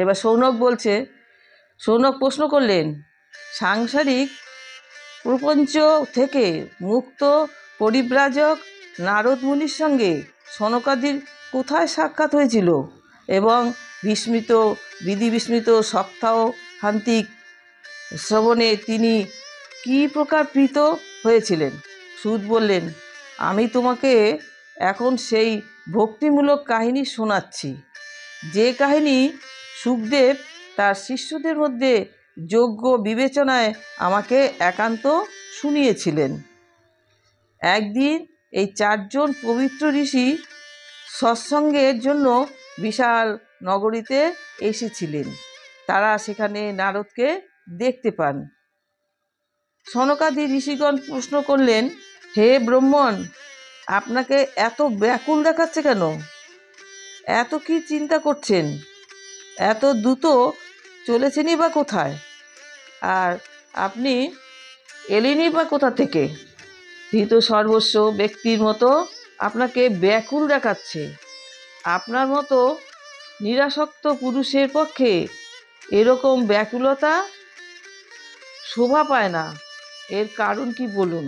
এবার সৌনক প্রশ্ন করলেন, সাংসারিক প্রপঞ্চ থেকে মুক্ত পরিব্রাজক নারদ মুনির সঙ্গে সনকাদির কোথায় সাক্ষাৎ হয়েছিল এবং বিধিবিস্মৃত সপ্তাহান্তিক শ্রবণে তিনি কী প্রকার প্রীত হয়েছিলেন? সুত বললেন, আমি তোমাকে এখন সেই ভক্তিমূলক কাহিনী শোনাচ্ছি, যে কাহিনী সুখদেব তার শিষ্যদের মধ্যে যোগ্য বিবেচনায় আমাকে একান্ত শুনিয়েছিলেন। একদিন এই 4 জন পবিত্র ঋষি সৎসঙ্গের জন্য বিশাল নগরীতে এসেছিলেন। তারা সেখানে নারদকে দেখতে পান। সনকাদি ঋষিগণ প্রশ্ন করলেন, হে ব্রাহ্মণ, আপনাকে এত ব্যাকুল দেখাচ্ছে কেন? এত কি চিন্তা করছেন? এত দ্রুত চলেছেনই বা কোথায়? আর আপনি এলেনই বা কোথা থেকে? ধৃত সর্বস্ব ব্যক্তির মতো আপনাকে ব্যাকুল দেখাচ্ছে। আপনার মতো নিরাসক্ত পুরুষের পক্ষে এরকম ব্যাকুলতা শোভা পায় না। এর কারণ কি বলুন?